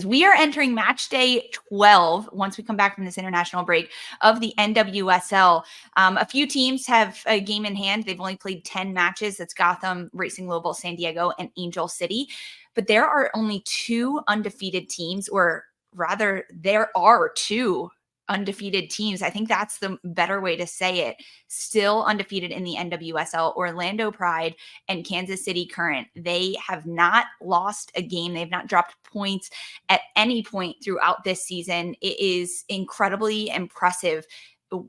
we are entering match day 12 once we come back from this international break of the NWSL. A few teams have a game in hand. They've only played 10 matches. That's Gotham, Racing Louisville, San Diego, and Angel City. But there are only 2 undefeated teams, or rather, there are 2 undefeated teams. I think that's the better way to say it. Still undefeated in the NWSL, Orlando Pride and Kansas City Current. They have not lost a game. They've not dropped points at any point throughout this season. It is incredibly impressive.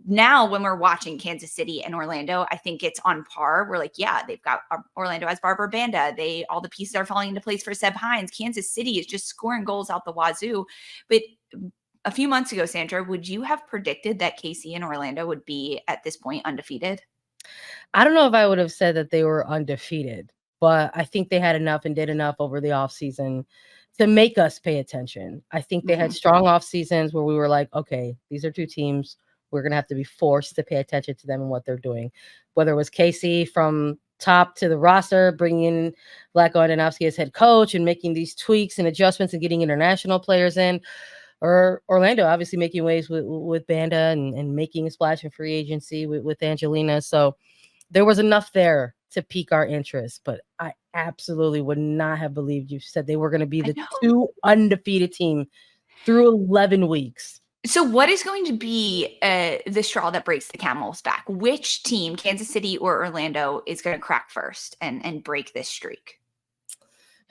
Now, when we're watching Kansas City and Orlando, I think it's on par. We're like, yeah, they've got Orlando as Barbara Banda. All the pieces are falling into place for Seb Hines. Kansas City is just scoring goals out the wazoo. But a few months ago, Sandra, would you have predicted that KC and Orlando would be at this point undefeated? I don't know if I would have said that they were undefeated, but I think they had enough and did enough over the offseason to make us pay attention. I think they had strong off seasons where we were like, okay, these are 2 teams. We're going to have to be forced to pay attention to them and what they're doing. Whether it was KC from top to the roster, bringing in Vlatko Andonovski as head coach and making these tweaks and adjustments and getting international players in, or Orlando obviously making waves with Banda and making a splash in free agency with Angelina. So there was enough there to pique our interest, but I absolutely would not have believed you said they were going to be the 2 undefeated team through 11 weeks. So what is going to be the straw that breaks the camel's back? Which team, Kansas City or Orlando, is going to crack first and break this streak?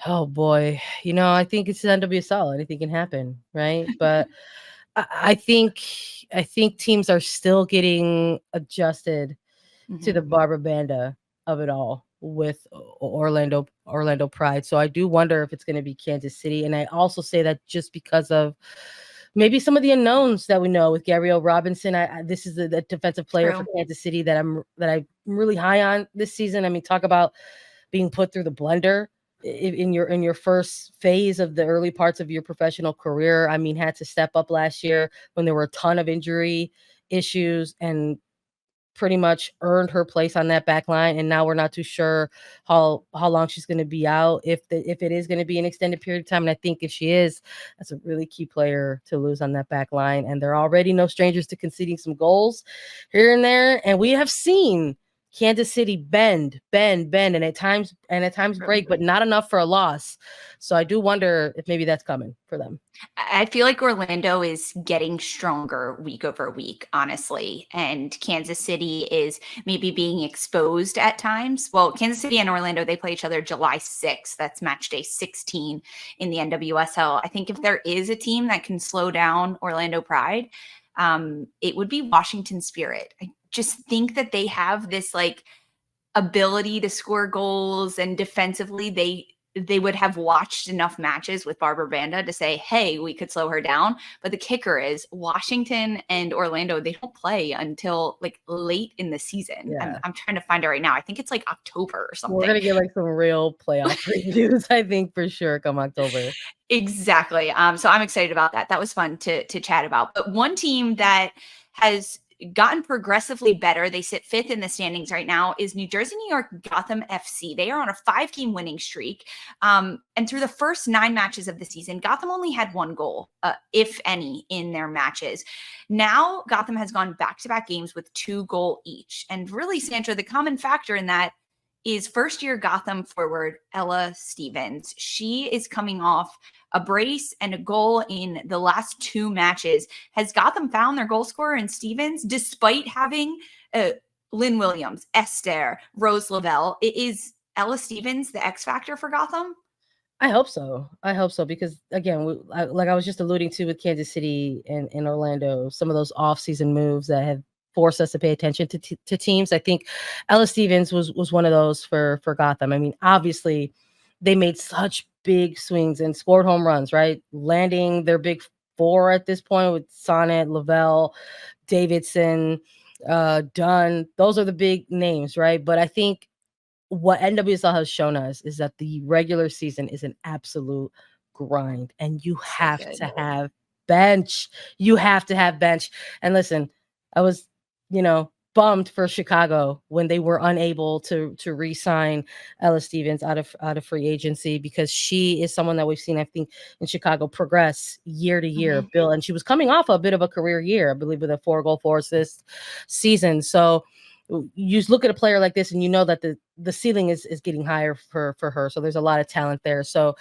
Oh boy, I think it's NWSL. Anything can happen, right? But I think teams are still getting adjusted to the Barbara Banda of it all with Orlando Pride. So I do wonder if it's going to be Kansas City, and I also say that just because of maybe some of the unknowns that we know with Gabrielle Robinson. This is the defensive player for Kansas City that I'm really high on this season. I mean, talk about being put through the blender in your first phase of the early parts of your professional career. I mean, had to step up last year when there were a ton of injury issues and pretty much earned her place on that back line. And now we're not too sure how long she's going to be out, if it is going to be an extended period of time. And I think if she is, that's a really key player to lose on that back line. And they're already no strangers to conceding some goals here and there. And we have seen Kansas City bend and at times break, but not enough for a loss. So I do wonder if maybe that's coming for them. I feel like Orlando is getting stronger week over week, honestly. And Kansas City is maybe being exposed at times. Well, Kansas City and Orlando, they play each other July 6th. That's match day 16 in the NWSL. I think if there is a team that can slow down Orlando Pride, it would be Washington Spirit. I just think that they have this ability to score goals, and defensively they would have watched enough matches with Barbara Banda to say, hey, we could slow her down. But the kicker is Washington and Orlando, they don't play until late in the season. Yeah. I'm trying to find it right now. I think it's October or something. We're going to get some real playoff previews, I think, for sure, come October. Exactly. So I'm excited about that. That was fun to chat about. But one team that has gotten progressively better, they sit 5th in the standings right now, is New Jersey, New York Gotham FC. They are on a 5-game winning streak. And through the first 9 matches of the season, Gotham only had 1 goal, if any, in their matches. Now, Gotham has gone back-to-back games with 2 goals each. And really, Sandra, the common factor in that is first-year Gotham forward Ella Stevens. She is coming off a brace and a goal in the last 2 matches. Has Gotham found their goal scorer in Stevens, despite having Lynn Williams, Esther, Rose Lavelle? Is Ella Stevens the X factor for Gotham? I hope so. Because, again, like I was just alluding to with Kansas City and Orlando, some of those off-season moves that have forced us to pay attention to teams. I think Ella Stevens was one of those for Gotham. I mean, obviously, they made such big swings and scored home runs, right? Landing their big 4 at this point with Sonnet, Lavelle, Davidson, Dunn. Those are the big names, right? But I think what NWSL has shown us is that the regular season is an absolute grind, and you have to have bench. You have to have bench. And listen, I was, bummed for Chicago when they were unable to re-sign Ella Stevens out of free agency, because she is someone that we've seen, I think, in Chicago progress year to year. Bill, and she was coming off a bit of a career year, I believe, with a 4-goal, 4-assist season. So you just look at a player like this and you know that the ceiling is getting higher for her. So there's a lot of talent there. So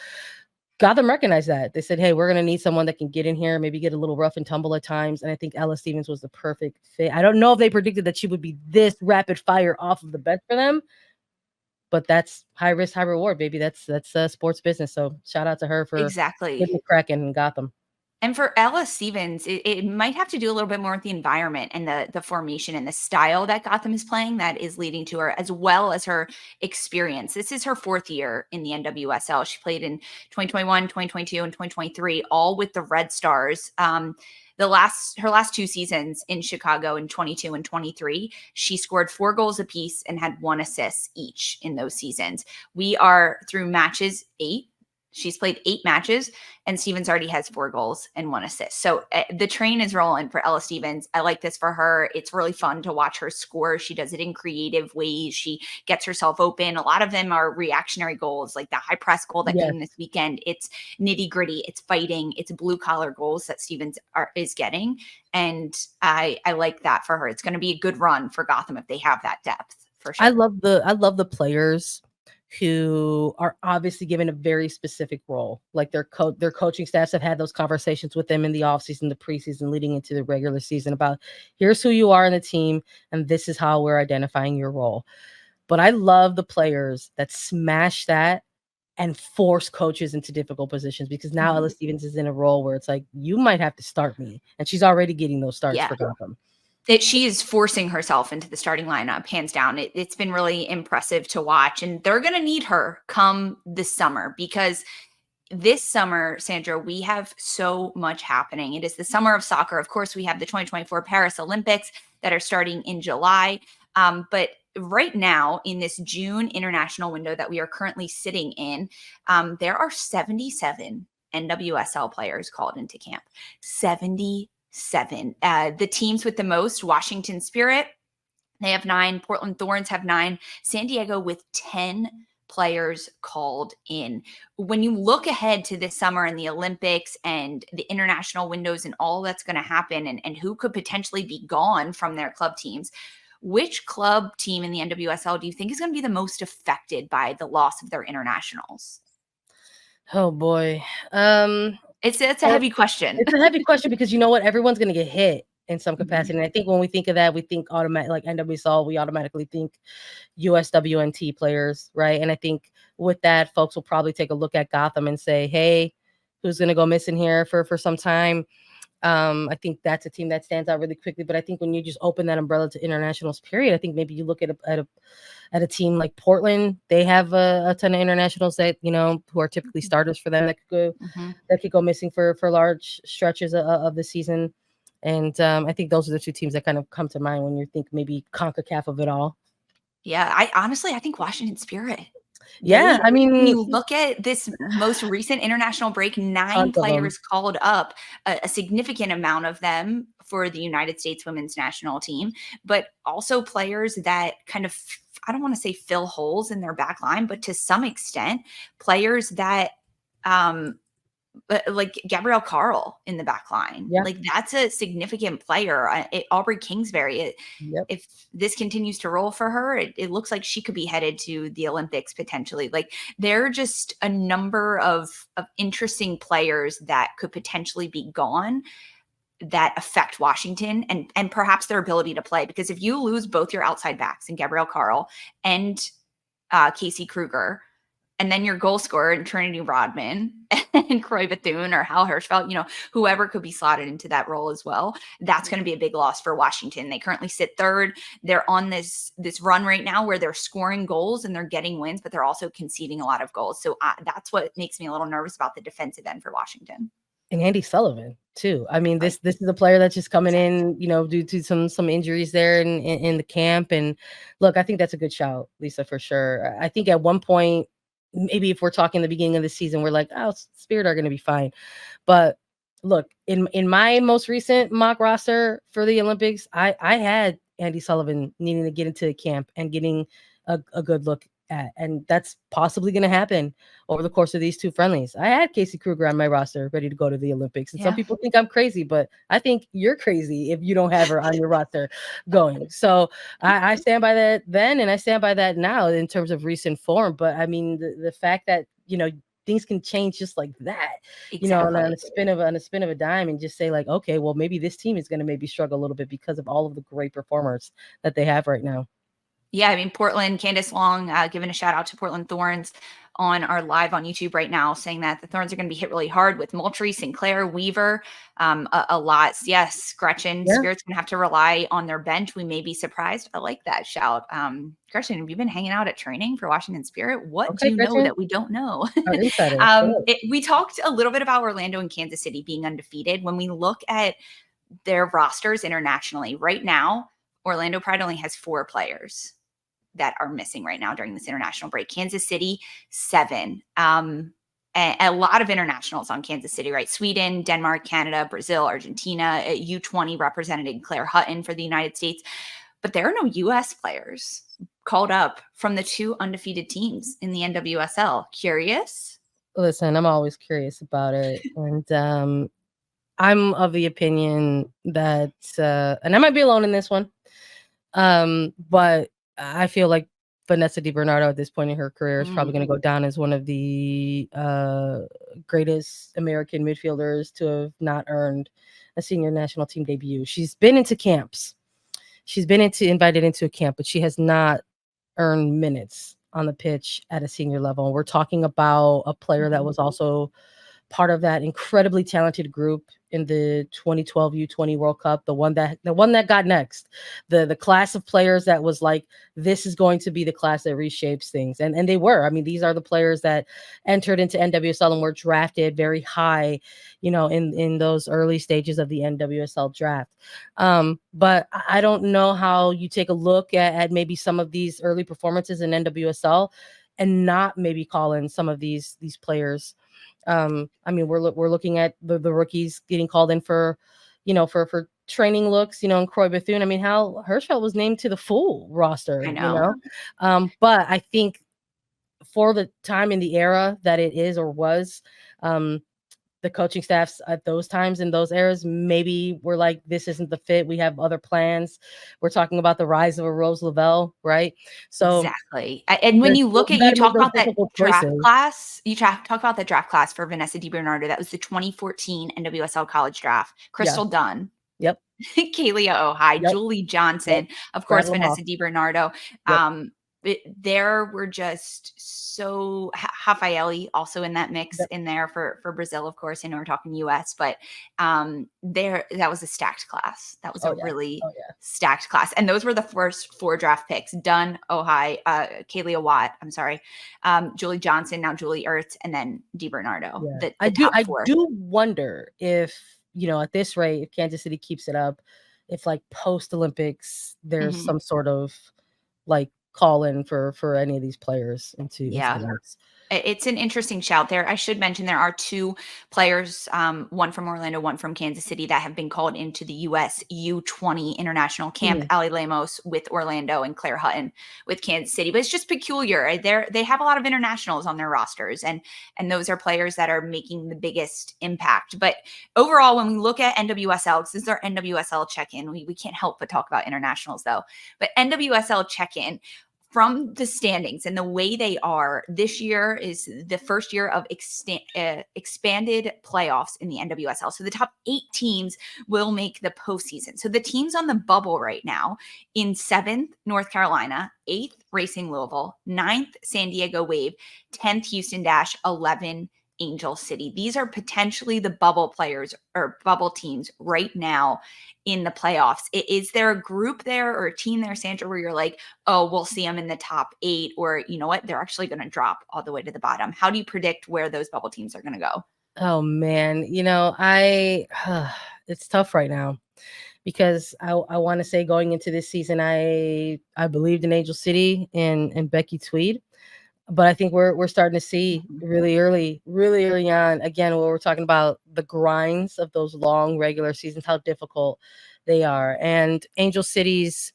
Gotham recognized that. They said, hey, we're going to need someone that can get in here, maybe get a little rough and tumble at times. And I think Ella Stevens was the perfect fit. I don't know if they predicted that she would be this rapid fire off of the bench for them, but that's high risk, high reward, baby. That's sports business. So shout out to her for Exactly. getting the cracking in Gotham. And for Ella Stevens, it might have to do a little bit more with the environment and the formation and the style that Gotham is playing that is leading to her, as well as her experience. This is her 4th year in the NWSL. She played in 2021, 2022, and 2023, all with the Red Stars. Her last 2 seasons in Chicago in 22 and 23, she scored 4 goals apiece and had 1 assist each in those seasons. We are through matches 8. She's played 8 matches, and Stevens already has 4 goals and 1 assist. So the train is rolling for Ella Stevens. I like this for her. It's really fun to watch her score. She does it in creative ways. She gets herself open. A lot of them are reactionary goals, like the high press goal that came this weekend. It's nitty gritty. It's fighting. It's blue collar goals that Stevens is getting. And I like that for her. It's going to be a good run for Gotham if they have that depth, for sure. I love the players who are obviously given a very specific role. Like their coaching staffs have had those conversations with them in the offseason, the preseason, leading into the regular season about here's who you are in the team and this is how we're identifying your role. But I love the players that smash that and force coaches into difficult positions, because now Ella Stevens is in a role where it's like, you might have to start me. And she's already getting those starts for Gotham. She is forcing herself into the starting lineup, hands down. It's been really impressive to watch, and they're going to need her come this summer, because this summer, Sandra, we have so much happening. It is the summer of soccer. Of course, we have the 2024 Paris Olympics that are starting in July. But right now, in this June international window that we are currently sitting in, there are 77 NWSL players called into camp. 77. The teams with the most, Washington Spirit, they have 9. Portland Thorns have 9. San Diego with 10 players called in. When you look ahead to this summer and the Olympics and the international windows and all that's going to happen, and who could potentially be gone from their club teams, which club team in the NWSL do you think is going to be the most affected by the loss of their internationals? Oh boy. It's a heavy question. It's a heavy question because you know what? Everyone's going to get hit in some capacity. And I think when we think of that, we think automatic, like NWSL, we automatically think USWNT players, right? And I think with that, folks will probably take a look at Gotham and say, hey, who's going to go missing here for some time? I think that's a team that stands out really quickly. But I think when you just open that umbrella to internationals, period, I think maybe you look at a team like Portland. They have a ton of internationals that, you know, who are typically starters for them that could go missing for large stretches of the season. And I think those are the 2 teams that kind of come to mind when you think maybe CONCACAF of it all. Yeah, I think Washington Spirit. Yeah, I mean, when you look at this most recent international break, 9 players called up, a significant amount of them for the United States women's national team, but also players that kind of, I don't want to say fill holes in their back line, but to some extent, players that like Gabrielle Carl in the back line. Yeah. Like that's a significant player. Aubrey Kingsbury, if this continues to roll for her, it looks like she could be headed to the Olympics potentially. Like there are just a number of interesting players that could potentially be gone that affect Washington and perhaps their ability to play. Because if you lose both your outside backs and Gabrielle Carl and Casey Kruger, and then your goal scorer in Trinity Rodman and Croy Bethune or Hal Hirschfeld, you know, whoever could be slotted into that role as well, that's going to be a big loss for Washington. They currently sit 3rd. They're on this run right now where they're scoring goals and they're getting wins, but they're also conceding a lot of goals. So that's what makes me a little nervous about the defensive end for Washington. And Andy Sullivan too. I mean, this is a player that's just coming in, you know, due to some injuries there in the camp. And look, I think that's a good shout, Lisa, for sure. I think at one point, maybe if we're talking the beginning of the season, we're like, oh, Spirit are going to be fine. But look, in my most recent mock roster for the Olympics, I had Andy Sullivan needing to get into camp and getting a good look at. And that's possibly going to happen over the course of these two friendlies. I had Casey Kruger on my roster ready to go to the Olympics. And some people think I'm crazy, but I think you're crazy if you don't have her on your roster going. So I stand by that then, and I stand by that now in terms of recent form. But I mean, the fact that, things can change just like that, Exactly. on a spin of a dime, and just say like, okay, well, maybe this team is going to maybe struggle a little bit because of all of the great performers that they have right now. Yeah, I mean, Portland, Candace Long, giving a shout out to Portland Thorns on our live on YouTube right now, saying that the Thorns are going to be hit really hard with Moultrie, Sinclair, Weaver, a lot. Yes, Gretchen, Spirit's going to have to rely on their bench. We may be surprised. I like that shout. Gretchen, have you been hanging out at training for Washington Spirit? What do you know that we don't know? We talked a little bit about Orlando and Kansas City being undefeated. When we look at their rosters internationally right now, Orlando Pride only has 4 players that are missing right now during this international break. Kansas City, 7. A lot of internationals on Kansas City, right? Sweden, Denmark, Canada, Brazil, Argentina, U20 represented Claire Hutton for the United States. But there are no U.S. players called up from the 2 undefeated teams in the NWSL. Curious? Listen, I'm always curious about it. And I'm of the opinion that, and I might be alone in this one, but I feel like Vanessa DiBernardo at this point in her career is probably going to go down as one of the greatest American midfielders to have not earned a senior national team debut. She's been into camps. She's been invited into a camp, but she has not earned minutes on the pitch at a senior level. And we're talking about a player that was also part of that incredibly talented group in the 2012 U20 World Cup, the one that got next, the class of players that was like, this is going to be the class that reshapes things. And they were. I mean, these are the players that entered into NWSL and were drafted very high, in those early stages of the NWSL draft. But I don't know how you take a look at maybe some of these early performances in NWSL and not maybe call in some of these players. I mean, we're looking at the rookies getting called in for training looks, and Croy Bethune. I mean, Hal Hirschfeld was named to the full roster, I know. But I think for the time in the era that it is or was, the coaching staffs at those times in those eras maybe were like, this isn't the fit. We have other plans. We're talking about the rise of a Rose Lavelle, right? So exactly. And when you look at, you talk about that draft class, talk about that draft class for Vanessa DiBernardo. That was the 2014 NWSL college draft. Crystal Dunn. Yep. Kaylia Ohai, Julie Johnson, of course, Vanessa DiBernardo. There were just so Rafaeli also in that mix in there for Brazil, of course. I know we're talking US, but that was a stacked class. That was a really stacked class. And those were the first 4 draft picks: Dunn, Ohai, Kaylia Watt, I'm sorry, Julie Johnson, now Julie Ertz, and then DiBernardo. I do wonder if, at this rate, if Kansas City keeps it up, if like post Olympics, there's some sort of like call in for any of these players into the mix. It's an interesting shout there. I should mention there are 2 players, one from Orlando, one from Kansas City, that have been called into the U.S. U20 international camp. Ali Lemos with Orlando and Claire Hutton with Kansas City. But it's just peculiar. They have a lot of internationals on their rosters, and those are players that are making the biggest impact. But overall, when we look at NWSL, this is our NWSL check-in. We can't help but talk about internationals, though. But NWSL check-in, from the standings and the way they are, this year is the first year of expanded playoffs in the NWSL. So the top 8 teams will make the postseason. So the teams on the bubble right now: in 7th, North Carolina; 8th, Racing Louisville; 9th, San Diego Wave; 10th, Houston Dash; 11, Angel City. These are potentially the bubble players or bubble teams right now in the playoffs. Is there a group there or a team there, Sandra, where you're like, oh, we'll see them in the top 8, or you know what, they're actually going to drop all the way to the bottom? How do you predict where those bubble teams are going to go? Oh man, it's tough right now, because I want to say going into this season, I believed in Angel City and Becky Tweed. But I think we're starting to see really early on, again, when we're talking about the grinds of those long regular seasons, how difficult they are. And Angel City's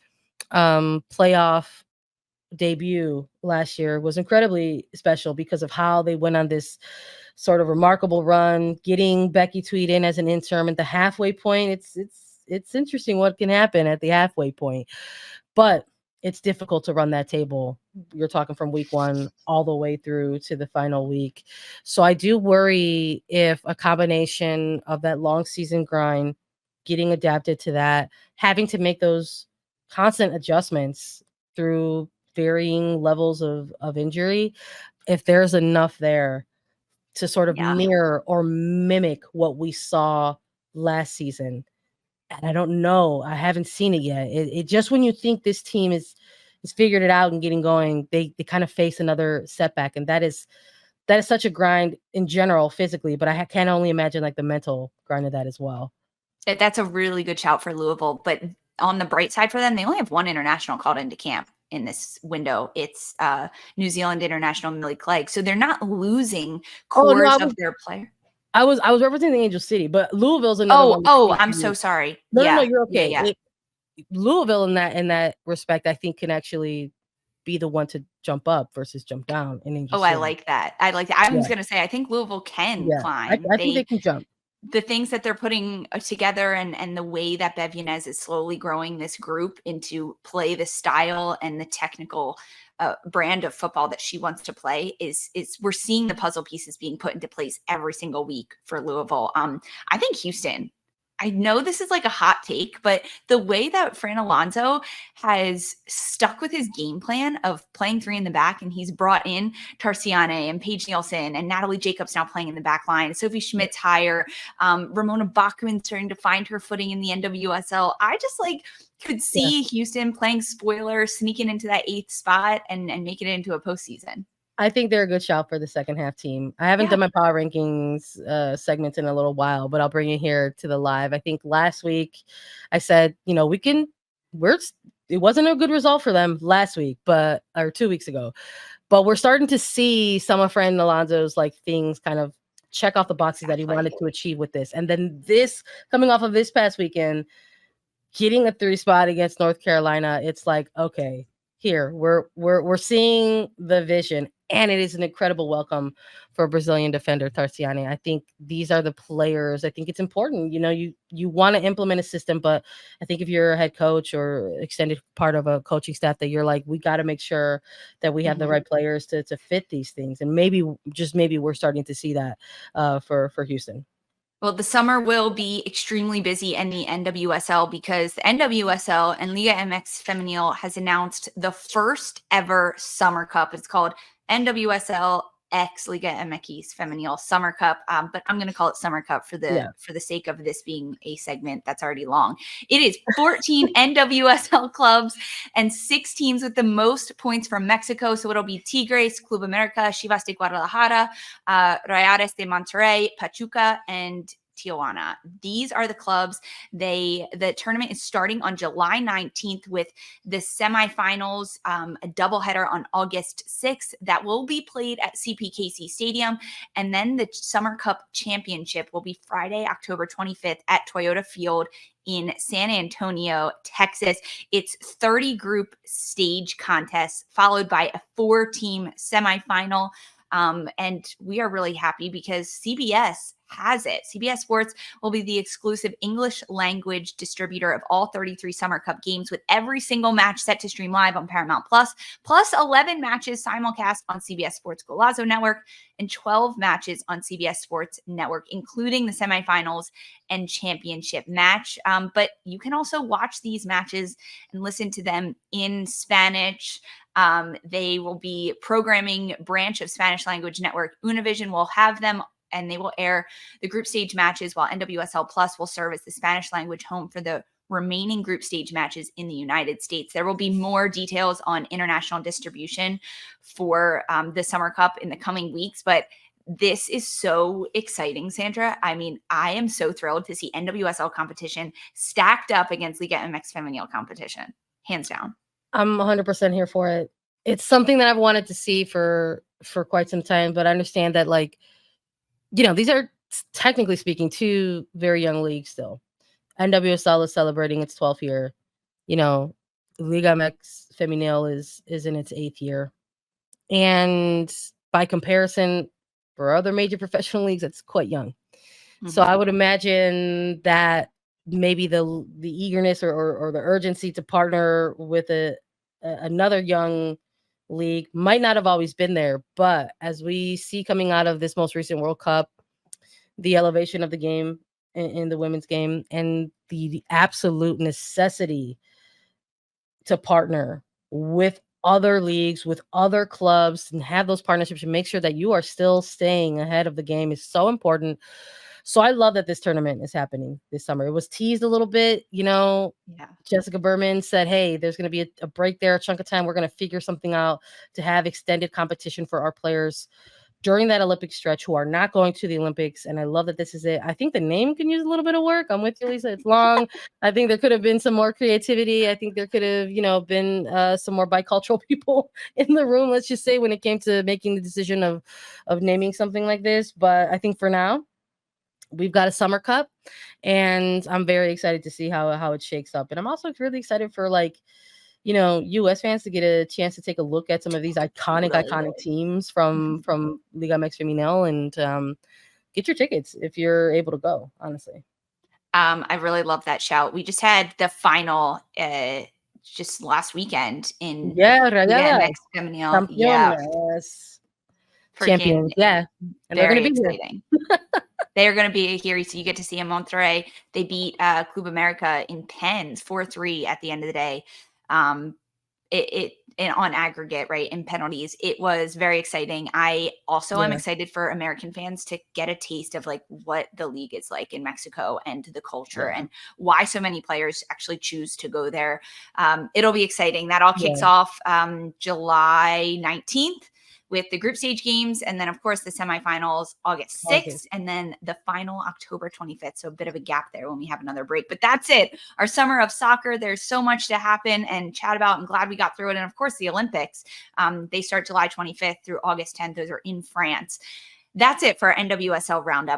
playoff debut last year was incredibly special because of how they went on this sort of remarkable run, getting Becky Tweed in as an interim at the halfway point. It's interesting what can happen at the halfway point, but it's difficult to run that table. You're talking from week 1 all the way through to the final week. So I do worry if a combination of that long season grind, getting adapted to that, having to make those constant adjustments through varying levels of injury, if there's enough there to sort of Yeah. mirror or mimic what we saw last season. And I don't know. I haven't seen it yet. It just when you think this team is figured it out and getting going, they kind of face another setback, and that is such a grind in general physically. But I can only imagine like the mental grind of that as well. That's a really good shout for Louisville. But on the bright side for them, they only have one international called into camp in this window. It's New Zealand international Millie Clegg. So they're not losing cores of their player. I was representing Angel City, but Louisville's another one. Oh, I'm so sorry. No, you're okay. Yeah. Louisville in that respect, I think, can actually be the one to jump up versus jump down in Angel City. I like that. I was going to say, I think Louisville can climb. I think they can jump. The things that they're putting together and the way that Bev Yanez is slowly growing this group into play the style and the technical brand of football that she wants to play is we're seeing the puzzle pieces being put into place every single week for Louisville. I think Houston, I know this is like a hot take, but the way that Fran Alonso has stuck with his game plan of playing 3 in the back, and he's brought in Tarciane and Paige Nielsen and Natalie Jacobs now playing in the back line, Sophie Schmidt's higher, Ramona Bachman starting to find her footing in the NWSL. I just could see Houston playing spoiler, sneaking into that 8th spot and making it into a postseason. I think they're a good shout for the second half team. I haven't done my power rankings segments in a little while, but I'll bring it here to the live. I think last week I said, it wasn't a good result for them last week, or 2 weeks ago, but we're starting to see some of Fran Alonso's things kind of check off the boxes that he wanted to achieve with this. And then this coming off of this past weekend, getting a 3 spot against North Carolina, it's like, okay, here we're seeing the vision, and it is an incredible welcome for Brazilian defender Tarciane. I think these are the players. I think it's important. You want to implement a system, but I think if you're a head coach or extended part of a coaching staff, that you're like, we got to make sure that we have the right players to fit these things. And maybe we're starting to see that for Houston. Well, the summer will be extremely busy in the NWSL because the NWSL and Liga MX Femenil has announced the first ever Summer Cup. It's called NWSL X Liga MX Femenil Summer Cup, but I'm going to call it Summer Cup for the sake of this being a segment that's already long. It is 14 NWSL clubs and 6 teams with the most points from Mexico. So it'll be Tigres, Club America, Chivas de Guadalajara, Rayadas de Monterrey, Pachuca, and Tijuana. These are the clubs. The tournament is starting on July 19th with the semifinals, a doubleheader on August 6th that will be played at CPKC Stadium. And then the Summer Cup Championship will be Friday, October 25th at Toyota Field in San Antonio, Texas. It's 30 group stage contests followed by a 4-team semifinal. And we are really happy because CBS has it. CBS Sports will be the exclusive English language distributor of all 33 Summer Cup games, with every single match set to stream live on Paramount Plus, plus 11 matches simulcast on CBS Sports Golazo Network and 12 matches on CBS Sports Network, including the semifinals and championship match. But you can also watch these matches and listen to them in Spanish. They will be programming branch of Spanish language network Univision will have them, and they will air the group stage matches, while NWSL Plus will serve as the Spanish language home for the remaining group stage matches in the United States. There will be more details on international distribution for the Summer Cup in the coming weeks, but this is so exciting, Sandra. I mean, I am so thrilled to see NWSL competition stacked up against Liga MX Femenil competition, hands down. I'm 100% here for it. It's something that I've wanted to see for quite some time, but I understand that, these are, technically speaking, 2 very young leagues still. NWSL is celebrating its 12th year. Liga MX Femenil is in its 8th year. And by comparison, for other major professional leagues, it's quite young. So I would imagine that maybe the eagerness or the urgency to partner with another young league might not have always been there. But as we see coming out of this most recent World Cup, the elevation of the game in the women's game and the absolute necessity to partner with other leagues, with other clubs, and have those partnerships and make sure that you are still staying ahead of the game is so important. So I love that this tournament is happening this summer. It was teased a little bit, Yeah. Jessica Berman said, hey, there's going to be a break there, a chunk of time. We're going to figure something out to have extended competition for our players during that Olympic stretch who are not going to the Olympics. And I love that this is it. I think the name can use a little bit of work. I'm with you, Lisa. It's long. I think there could have been some more creativity. I think there could have, been some more bicultural people in the room, let's just say, when it came to making the decision of naming something like this. But I think for now, we've got a Summer Cup, and I'm very excited to see how it shakes up. And I'm also really excited for U.S. fans to get a chance to take a look at some of these iconic teams from Liga MX Femenil and get your tickets if you're able to go, honestly. I really love that shout. We just had the final just last weekend in Liga MX Femenil. Campeones. Champions, yeah. And they're going to be exciting. They're going to be here, so you get to see them. Monterrey, they beat Club America in pens 4-3 at the end of the day. It on aggregate, right, in penalties. It was very exciting. I also am excited for American fans to get a taste of what the league is like in Mexico and the culture and why so many players actually choose to go there. It'll be exciting. That all kicks off July 19th. With the group stage games, and then of course the semifinals August 6th, and then the final October 25th. So a bit of a gap there when we have another break. But that's it. Our summer of soccer. There's so much to happen and chat about. I'm glad we got through it. And of course the Olympics. They start July 25th through August 10th. Those are in France. That's it for our NWSL roundup.